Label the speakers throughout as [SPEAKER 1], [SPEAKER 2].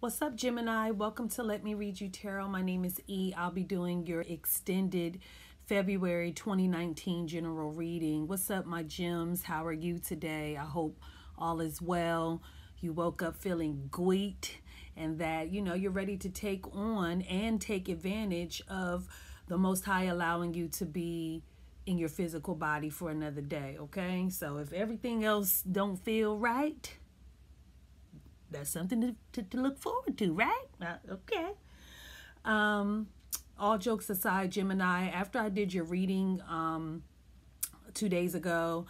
[SPEAKER 1] What's up, Gemini? Welcome to Let Me Read You Tarot. My name is E. I'll be doing your extended February 2019 general reading. What's up, my gems? How are you today? I hope all is well. You woke up feeling great and that, you're ready to take on and take advantage of the Most High allowing you to be in your physical body for another day, okay? So if everything else don't feel right, that's something to look forward to, right? Okay. All jokes aside, Gemini, after I did your reading 2 days ago,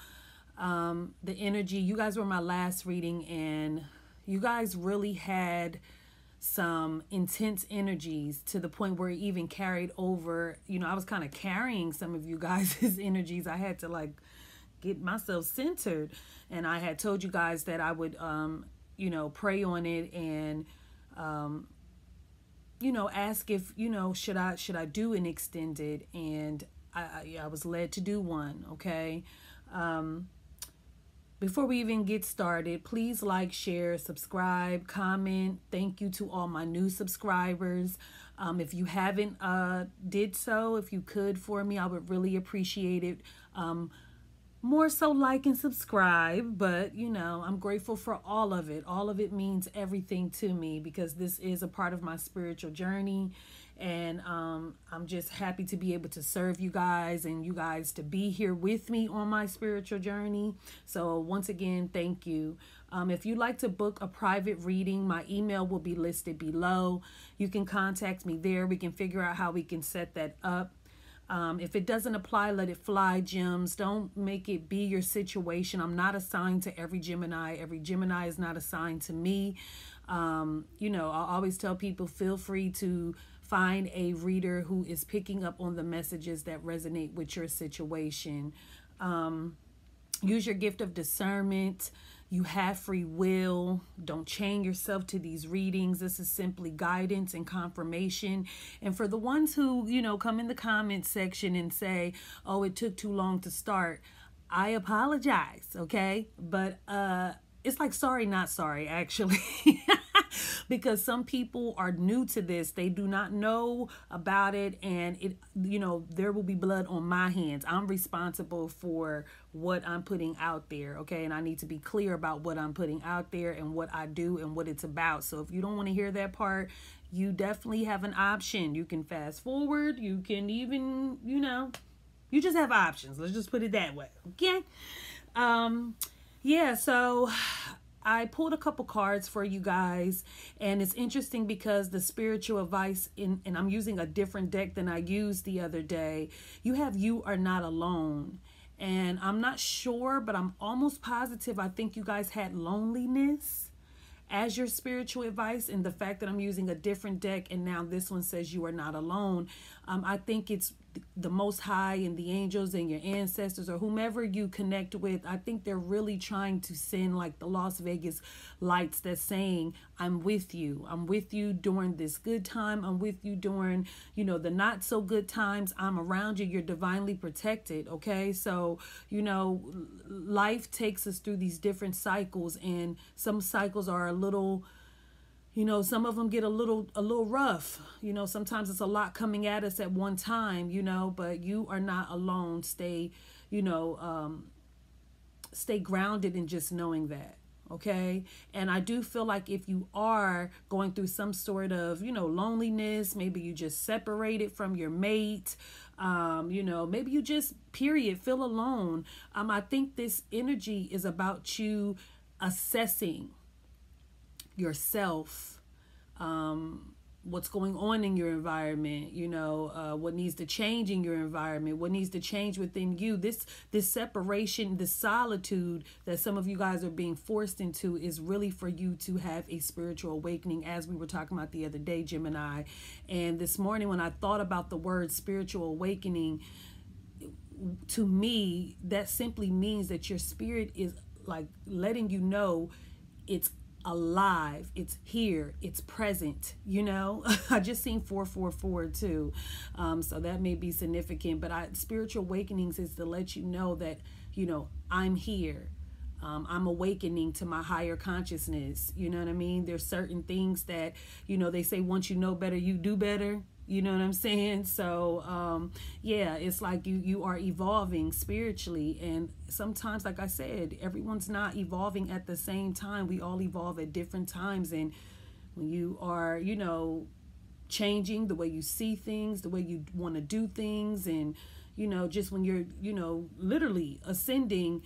[SPEAKER 1] the energy, you guys were my last reading, and you guys really had some intense energies to the point where it even carried over. I was kind of carrying some of you guys' energies. I had to get myself centered, and I had told you guys that I would pray on it and, ask if, should I do an extended, and I was led to do one. Okay. Before we even get started, please like, share, subscribe, comment. Thank you to all my new subscribers. If you haven't did so, if you could for me, I would really appreciate it. More so like and subscribe, but I'm grateful for all of it. All of it means everything to me because this is a part of my spiritual journey, and I'm just happy to be able to serve you guys and you guys to be here with me on my spiritual journey. So once again, thank you. If you'd like to book a private reading, my email will be listed below. You can contact me there. We can figure out how we can set that up. If it doesn't apply, let it fly, gems. Don't make it be your situation. I'm not assigned to every Gemini. Every Gemini is not assigned to me. I always tell people, feel free to find a reader who is picking up on the messages that resonate with your situation. Use your gift of discernment. You have free will. Don't chain yourself to these readings. This is simply guidance and confirmation. And for the ones who, come in the comments section and say, oh, it took too long to start, I apologize, okay? But it's like sorry, not sorry, actually. Because some people are new to this. They do not know about it, and there will be blood on my hands. I'm responsible for what I'm putting out there, okay? And I need to be clear about what I'm putting out there and what I do and what it's about. So if you don't want to hear that part, you definitely have an option. You can fast forward. You can even, you just have options. Let's just put it that way, okay? So I pulled a couple cards for you guys, and it's interesting because the spiritual advice and I'm using a different deck than I used the other day. You have You Are Not Alone, and I'm not sure, but I'm almost positive I think you guys had loneliness as your spiritual advice, and the fact that I'm using a different deck and now this one says you are not alone. I think it's the Most High and the angels and your ancestors or whomever you connect with. I think they're really trying to send like the Las Vegas lights that's saying, I'm with you. I'm with you during this good time. I'm with you during, the not so good times. I'm around you. You're divinely protected. Okay. So, life takes us through these different cycles, and some cycles are a little, some of them get a little rough. Sometimes it's a lot coming at us at one time, but you are not alone. Stay grounded in just knowing that. Okay. And I do feel like if you are going through some sort of, loneliness, maybe you just separated from your mate, maybe you just feel alone. I think this energy is about you assessing yourself, what's going on in your environment, what needs to change in your environment, what needs to change within you. This separation, this solitude that some of you guys are being forced into is really for you to have a spiritual awakening, as we were talking about the other day, Gemini. And this morning when I thought about the word spiritual awakening, to me, that simply means that your spirit is like letting you know it's alive, it's here, it's present. I just seen 444 too, so that may be significant. But spiritual awakenings is to let you know that I'm here. I'm awakening to my higher consciousness. You know what I mean? There's certain things that, you know, they say once you know better, you do better. You know what I'm saying? So, yeah, it's like you are evolving spiritually. And sometimes, like I said, everyone's not evolving at the same time. We all evolve at different times. And when you are, you know, changing the way you see things, the way you want to do things, and, you know, just when you're, you know, literally ascending,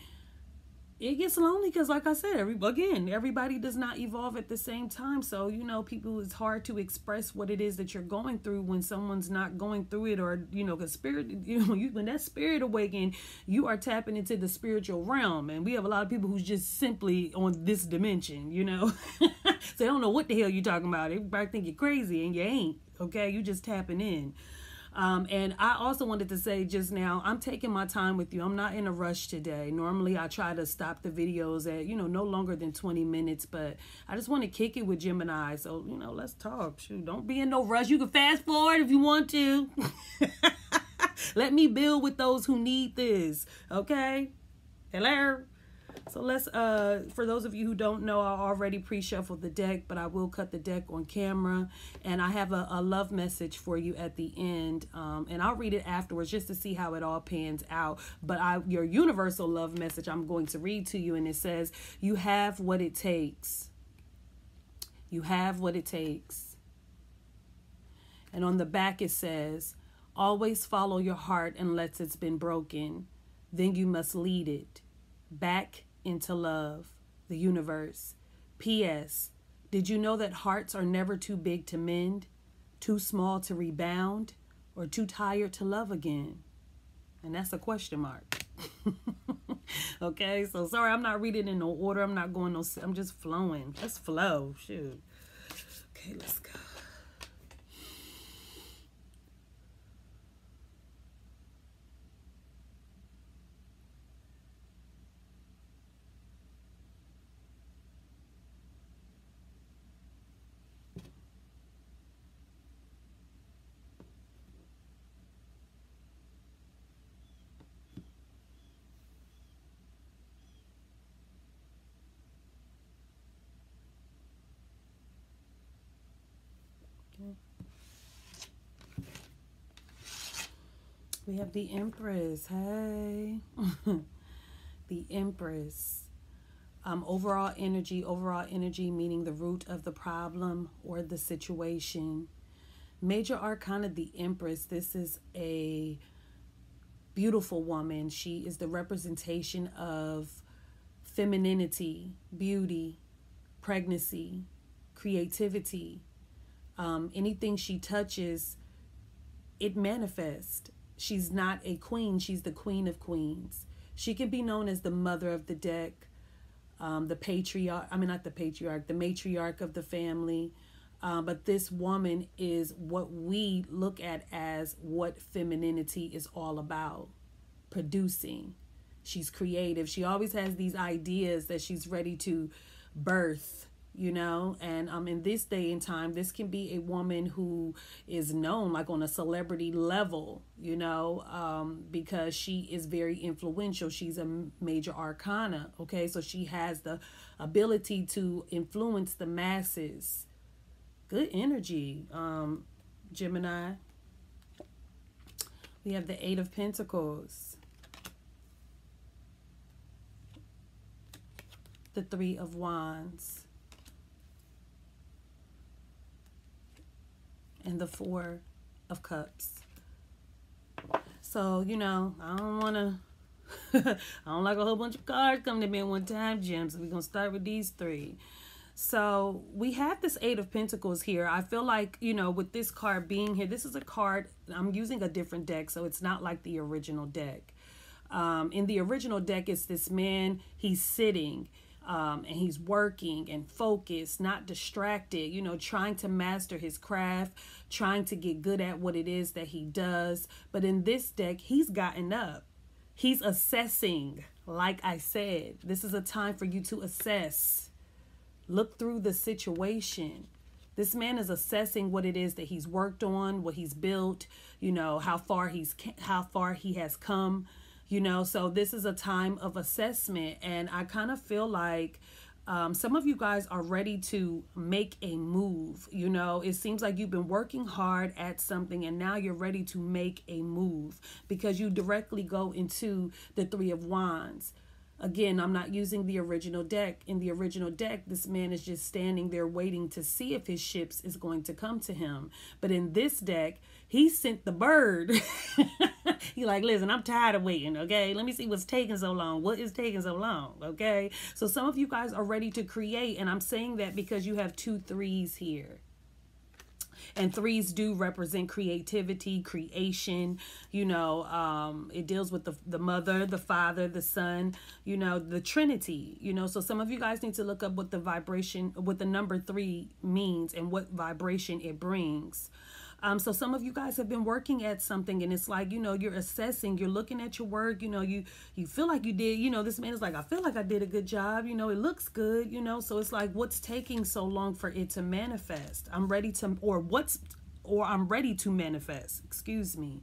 [SPEAKER 1] it gets lonely because, like I said, everybody does not evolve at the same time. So, you know, people, it's hard to express what it is that you're going through when someone's not going through it, or, you know, because spirit, you know, when that spirit awaken, you are tapping into the spiritual realm. And we have a lot of people who's just simply on this dimension, you know, so they don't know what the hell you're talking about. Everybody think you're crazy, and you ain't. Okay, you just tapping in. And I also wanted to say just now, I'm taking my time with you. I'm not in a rush today. Normally, I try to stop the videos at, you know, no longer than 20 minutes. But I just want to kick it with Gemini. So, you know, let's talk. Shoot, don't be in no rush. You can fast forward if you want to. Let me build with those who need this. Okay? Hello? So let's, for those of you who don't know, I already pre-shuffled the deck, but I will cut the deck on camera. And I have a love message for you at the end. And I'll read it afterwards just to see how it all pans out. But your universal love message I'm going to read to you. And it says, you have what it takes. You have what it takes. And on the back it says, always follow your heart unless it's been broken. Then you must lead it back into love, the universe. P.S. Did you know that hearts are never too big to mend, too small to rebound, or too tired to love again? And that's a question mark. Okay, so sorry, I'm not reading in no order. I'm not going no, I'm just flowing. Let's flow. Shoot. Okay, let's go. We have the Empress. Hey. The Empress. Overall energy meaning the root of the problem or the situation. Major Arcana, the Empress. This is a beautiful woman. She is the representation of femininity, beauty, pregnancy, creativity. Anything she touches, it manifests. She's not a queen. She's the queen of queens. She can be known as the mother of the deck, the patriarch. I mean, not the patriarch, the matriarch of the family. But this woman is what we look at as what femininity is all about. Producing. She's creative. She always has these ideas that she's ready to birth. You know, and in this day and time, this can be a woman who is known like on a celebrity level, you know, because she is very influential. She's a major arcana. Okay, so she has the ability to influence the masses. Good energy, Gemini. We have the Eight of Pentacles, the Three of Wands, and the Four of Cups. So, you know, I don't want to, I don't like a whole bunch of cards coming to me at one time, Jim. So we're going to start with these three. So we have this Eight of Pentacles here. I feel like, you know, with this card being here, this is a card, I'm using a different deck, so it's not like the original deck. In the original deck, it's this man, he's sitting. And he's working and focused, not distracted, you know, trying to master his craft, trying to get good at what it is that he does. But in this deck, he's gotten up. He's assessing. Like I said, this is a time for you to assess. Look through the situation. This man is assessing what it is that he's worked on, what he's built, you know, how far he has come. You know, so this is a time of assessment, and I kind of feel like some of you guys are ready to make a move. You know, it seems like you've been working hard at something and now you're ready to make a move, because you directly go into the Three of Wands. Again, I'm not using the original deck. In the original deck, this man is just standing there waiting to see if his ships is going to come to him. But in this deck, he sent the bird. He like, listen, I'm tired of waiting, okay? Let me see what's taking so long. What is taking so long, okay? So some of you guys are ready to create, and I'm saying that because you have 2 3s here. And 3s do represent creativity, creation, you know, it deals with the mother, the father, the son, you know, the Trinity, you know. So some of you guys need to look up what the vibration, what the number 3 means and what vibration it brings. So some of you guys have been working at something, and it's like, you know, you're assessing, you're looking at your work, you know, you feel like you did, you know, this man is like, I feel like I did a good job, you know, it looks good, you know, so it's like, what's taking so long for it to manifest? I'm ready to, I'm ready to manifest, excuse me.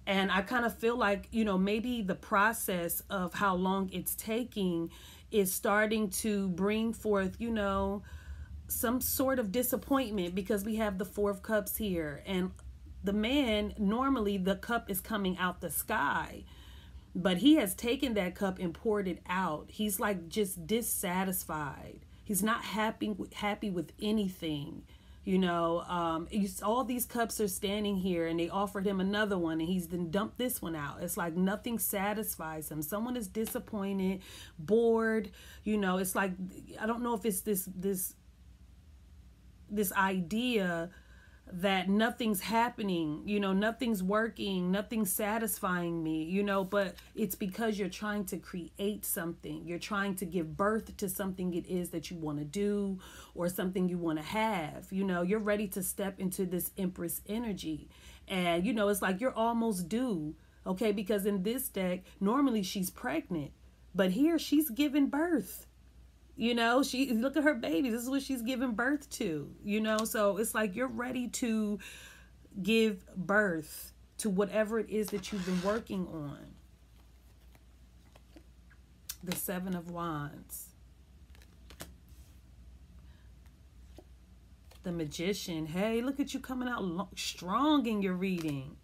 [SPEAKER 1] And I kind of feel like, you know, maybe the process of how long it's taking is starting to bring forth, you know, some sort of disappointment, because we have the 4 of Cups here, and the man, normally the cup is coming out the sky, but he has taken that cup and poured it out. He's like just dissatisfied. He's not happy with anything, you know. All these cups are standing here, and they offered him another one, and he's then dumped this one out. It's like nothing satisfies him. Someone is disappointed, bored, you know. It's like, I don't know if it's this idea that nothing's happening, you know, nothing's working, nothing's satisfying me, you know, but it's because you're trying to create something. You're trying to give birth to something it is that you want to do, or something you want to have. You know, you're ready to step into this Empress energy, and, you know, it's like you're almost due, okay, because in this deck, normally she's pregnant, but here she's giving birth. You know, look at her baby. This is what she's giving birth to, you know. So it's like you're ready to give birth to whatever it is that you've been working on. The 7 of Wands. The Magician. Hey, look at you coming out strong in your reading.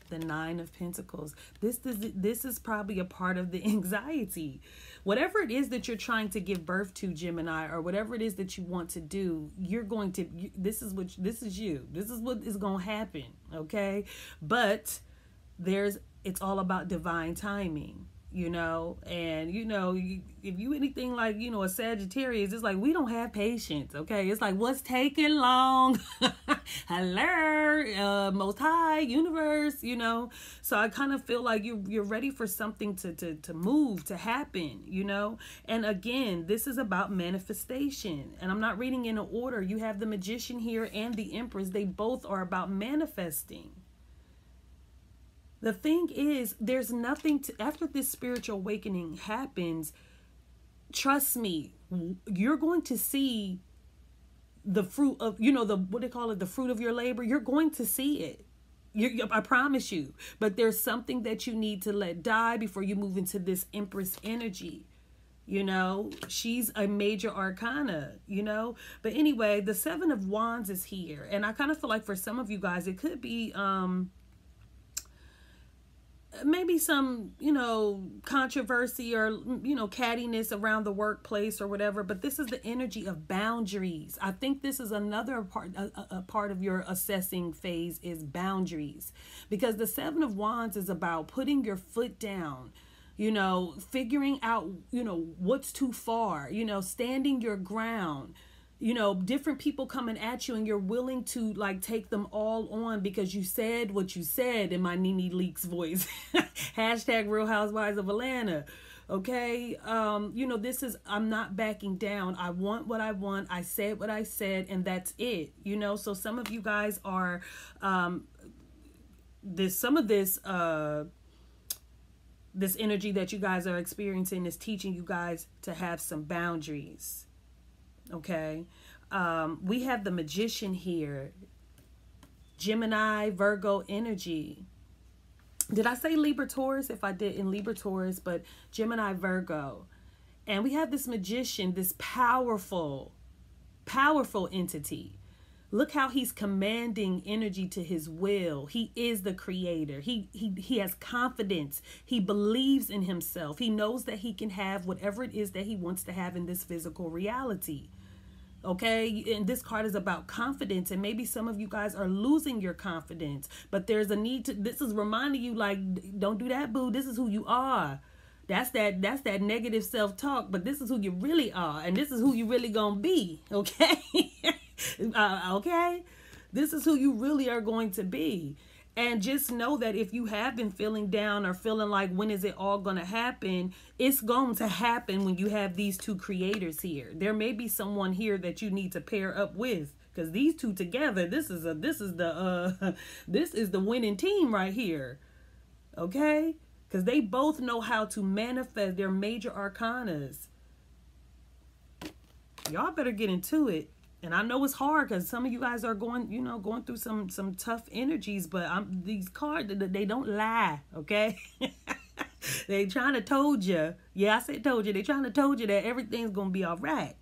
[SPEAKER 1] The 9 of Pentacles. This is probably a part of the anxiety. Whatever it is that you're trying to give birth to, Gemini, or whatever it is that you want to do, you're going to, this is you. This is what is going to happen, okay? But it's all about divine timing. You know, and, you know, if you anything like, you know, a Sagittarius, it's like, we don't have patience, okay? It's like, what's taking long? Hello, Most High, universe, you know? So I kind of feel like you're ready for something to move, to happen, you know? And again, this is about manifestation, and I'm not reading in an order. You have the Magician here and the Empress. They both are about manifesting. The thing is, there's nothing after this spiritual awakening happens, trust me, you're going to see the fruit of, you know, what they call it, the fruit of your labor. You're going to see it. I promise you. But there's something that you need to let die before you move into this Empress energy. You know, she's a major arcana, you know. But anyway, the 7 of Wands is here. And I kind of feel like for some of you guys, it could be maybe some, you know, controversy or, you know, cattiness around the workplace or whatever. But this is the energy of boundaries. I think this is another part, a part of your assessing phase is boundaries. Because the 7 of Wands is about putting your foot down, you know, figuring out, you know, what's too far, you know, standing your ground. You know, different people coming at you and you're willing to like take them all on because you said what you said, in my Nene Leakes voice. Hashtag Real Housewives of Atlanta. Okay. You know, this is, I'm not backing down. I want what I want. I said what I said, and that's it. You know, so some of you guys are, this energy that you guys are experiencing is teaching you guys to have some boundaries. Okay, we have the Magician here, Gemini, Virgo energy. Did I say Libra Taurus? If I did, in Libra Taurus, but Gemini Virgo. And we have this magician, this powerful entity. Look how he's commanding energy to his will. He is the creator. He has confidence. He believes in himself. He knows that he can have whatever it is that he wants to have in this physical reality. Okay, and this card is about confidence, and maybe some of you guys are losing your confidence, but there's a need to, this is reminding you, like, don't do that, boo. This is who you are. That's that negative self-talk, but this is who you really are, and this is who you really gonna be. Okay. Okay, this is who you really are going to be. And just know that if you have been feeling down or feeling like, when is it all going to happen? It's going to happen when you have these two creators here. There may be someone here that you need to pair up with, because these two together, this is the winning team right here. Okay? Because they both know how to manifest their major arcanas. Y'all better get into it. And I know it's hard because some of you guys are going through some tough energies, but these cards, they don't lie, okay? They trying to told you. Yeah, I said told you. They trying to told you that everything's going to be all right.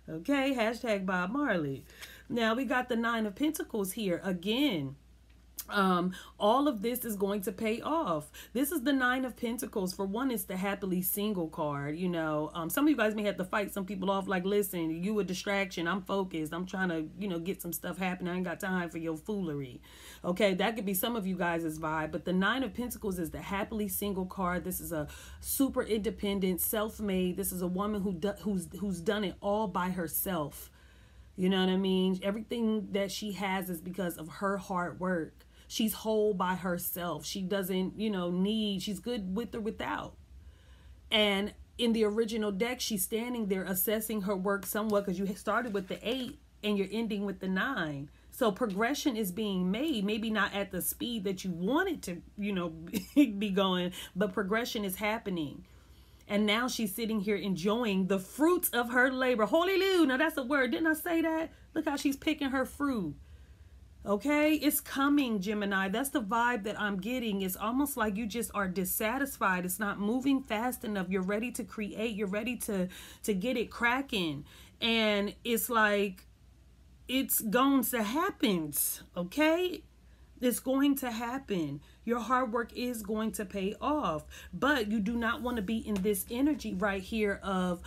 [SPEAKER 1] Okay? Hashtag Bob Marley. Now, we got the Nine of Pentacles here again. All of this is going to pay off. This is the Nine of Pentacles. For one, it's the happily single card. You know, some of you guys may have to fight some people off, like, listen, you a distraction. I'm focused. I'm trying to, get some stuff happening. I ain't got time for your foolery. Okay, that could be some of you guys' vibe. But the Nine of Pentacles is the happily single card. This is a super independent, self-made. This is a woman who's done it all by herself. You know what I mean? Everything that she has is because of her hard work. She's whole by herself. She doesn't, need, she's good with or without. And in the original deck, she's standing there assessing her work somewhat, because you started with the 8 and you're ending with the 9. So progression is being made, maybe not at the speed that you want it to, be going, but progression is happening. And now she's sitting here enjoying the fruits of her labor. Hallelujah. Now that's a word. Didn't I say that? Look how she's picking her fruit. Okay, it's coming, Gemini. That's the vibe that I'm getting. It's almost like you just are dissatisfied. It's not moving fast enough. You're ready to create. You're ready to get it cracking. And it's like, it's going to happen. Okay, it's going to happen. Your hard work is going to pay off. But you do not want to be in this energy right here of,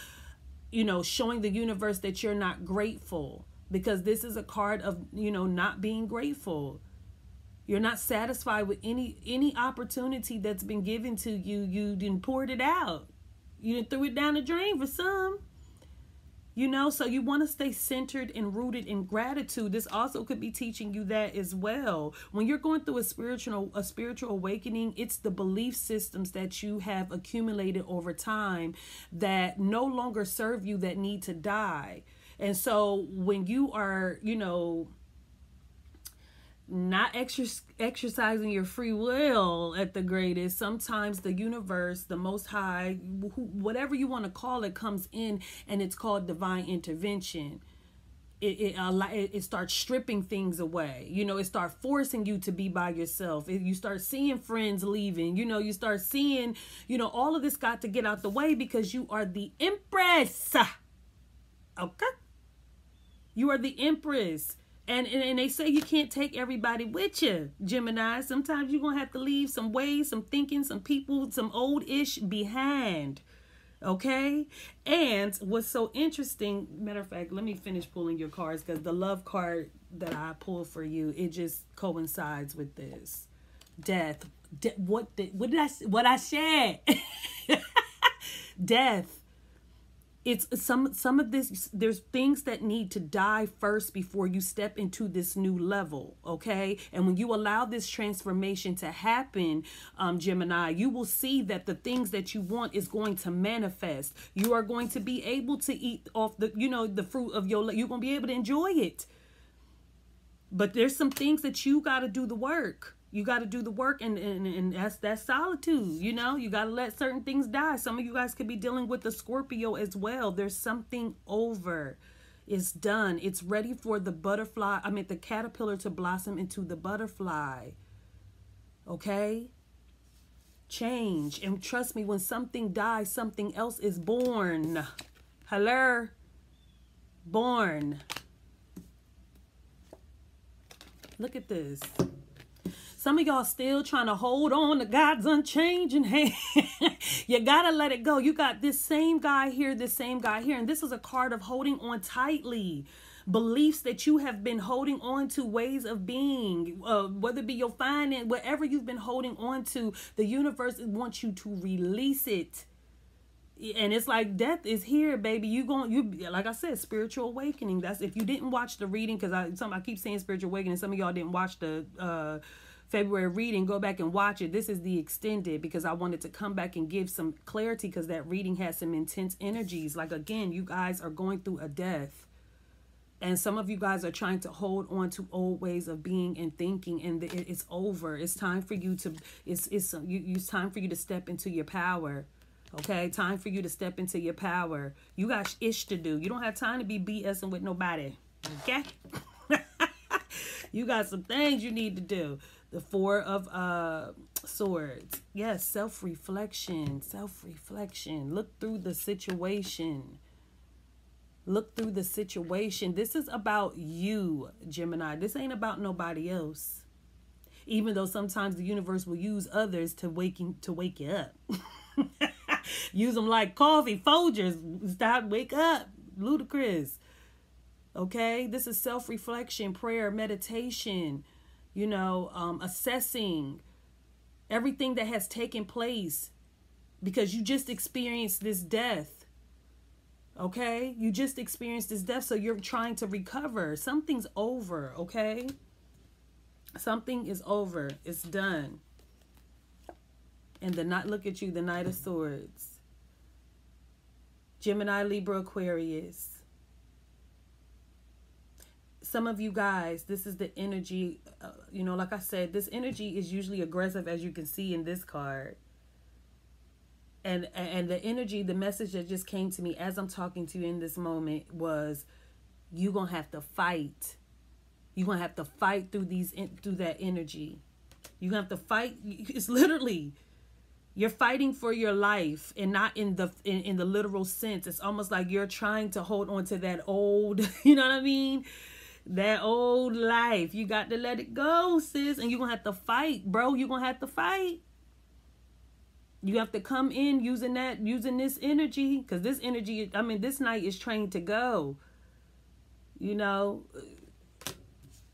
[SPEAKER 1] showing the universe that you're not grateful. Because this is a card of, not being grateful. You're not satisfied with any opportunity that's been given to you. You didn't pour it out. You didn't threw it down the drain for some. So you want to stay centered and rooted in gratitude. This also could be teaching you that as well. When you're going through a spiritual awakening, it's the belief systems that you have accumulated over time that no longer serve you, that need to die. And so when you are, not exercising your free will at the greatest, sometimes the universe, the Most High, whatever you want to call it, comes in, and it's called divine intervention. It starts stripping things away. It starts forcing you to be by yourself. You start seeing friends leaving. You start seeing, all of this got to get out the way because you are the Empress. Okay? You are the Empress. And they say you can't take everybody with you, Gemini. Sometimes you're going to have to leave some ways, some thinking, some people, some old ish behind. Okay? And what's so interesting, matter of fact, let me finish pulling your cards, because the love card that I pulled for you, it just coincides with this. Death. What I said? Death. It's some of this, there's things that need to die first before you step into this new level, okay? And when you allow this transformation to happen, Gemini, you will see that the things that you want is going to manifest. You are going to be able to eat off the, the fruit of you're going to be able to enjoy it. But there's some things that you got to do the work. You got to do the work, and that's solitude. You got to let certain things die. Some of you guys could be dealing with the Scorpio as well. There's something over. It's done. It's ready for the the caterpillar to blossom into the butterfly. Okay? Change. And trust me, when something dies, something else is born. Hello? Born. Look at this. Some of y'all still trying to hold on to God's unchanging hand. You got to let it go. You got this same guy here, this same guy here. And this is a card of holding on tightly. Beliefs that you have been holding on to, ways of being, whether it be your finance, whatever you've been holding on to, the universe wants you to release it. And it's like death is here, baby. You like I said, spiritual awakening. That's if you didn't watch the reading, because I keep saying spiritual awakening. Some of y'all didn't watch the February reading. Go back and watch it. This is the extended, because I wanted to come back and give some clarity, because that reading has some intense energies. Like, again, you guys are going through a death. And some of you guys are trying to hold on to old ways of being and thinking, and it's over. It's time for you to, it's time for you to step into your power. Okay, time for you to step into your power. You got ish to do. You don't have time to be BSing with nobody. Okay? You got some things you need to do. The Four of Swords. Yes, self-reflection. Self-reflection. Look through the situation. Look through the situation. This is about you, Gemini. This ain't about nobody else. Even though sometimes the universe will use others to wake you up. Use them like coffee, Folgers. Stop, wake up. Ludicrous. Okay? This is self-reflection, prayer, meditation, assessing everything that has taken place, because you just experienced this death. Okay? You just experienced this death, so you're trying to recover. Something's over, okay? Something is over. It's done. And look at you, the Knight of Swords. Gemini, Libra, Aquarius. Some of you guys, this is the energy, like I said, this energy is usually aggressive, as you can see in this card. And the energy, the message that just came to me as I'm talking to you in this moment was, you're going to have to fight. You're going to have to fight through that energy. You're going to have to fight. It's literally, you're fighting for your life, and not in the literal sense. It's almost like you're trying to hold on to that old, you know what I mean? That old life. You got to let it go, sis. And you're going to have to fight, bro. You're going to have to fight. You have to come in using this energy, because this energy, this night is trained to go.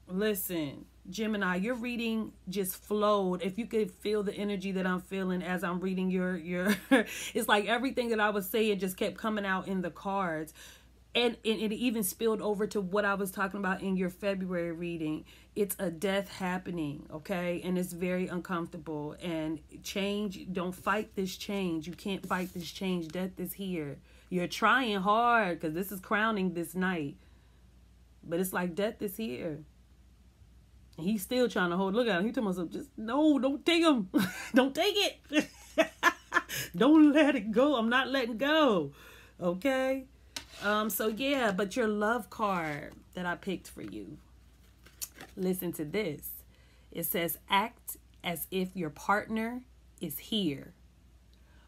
[SPEAKER 1] Listen, Gemini, your reading just flowed. If you could feel the energy that I'm feeling as I'm reading your it's like everything that I was saying just kept coming out in the cards. And it even spilled over to what I was talking about in your February reading. It's a death happening, okay? And it's very uncomfortable. And change, don't fight this change. You can't fight this change. Death is here. You're trying hard, because this is crowning this night. But it's like death is here. And he's still trying to hold. Look at him. He told himself, just, no, don't take him. Don't take it. Don't let it go. I'm not letting go. Okay? So yeah, but your love card that I picked for you. Listen to this. It says, act as if your partner is here.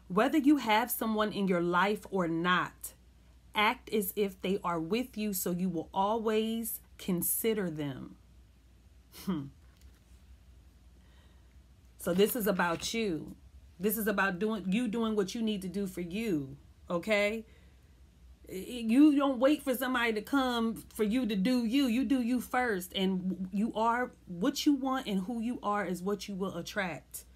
[SPEAKER 1] Whether you have someone in your life or not, act as if they are with you, so you will always consider them. So this is about you. This is about doing what you need to do for you. Okay? You don't wait for somebody to come for you to do you. You do you first. And you are what you want, and who you are is what you will attract.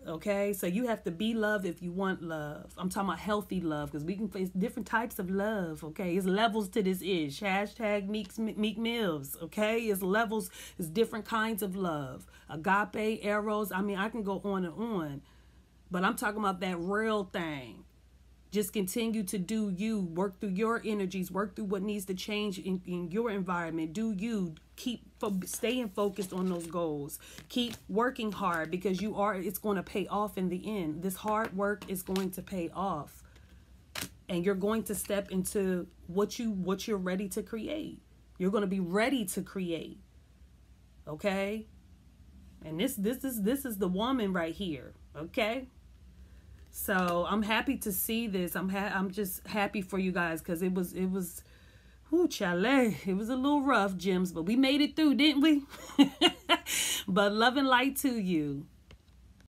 [SPEAKER 1] Okay? So you have to be love if you want love. I'm talking about healthy love, because we can face different types of love. Okay? It's levels to this ish. Hashtag Meek Mills. Okay? It's levels. It's different kinds of love. Agape, eros. I can go on and on. But I'm talking about that real thing. Just continue to do you. Work through your energies. Work through what needs to change in your environment. Do you. Keep staying focused on those goals. Keep working hard, because it's going to pay off in the end. This hard work is going to pay off. And you're going to step into what you're ready to create. You're going to be ready to create. Okay? And this is the woman right here, okay? So I'm happy to see this. I'm just happy for you guys, because it was ooh, chalet. It was a little rough, gems, but we made it through, didn't we? But love and light to you.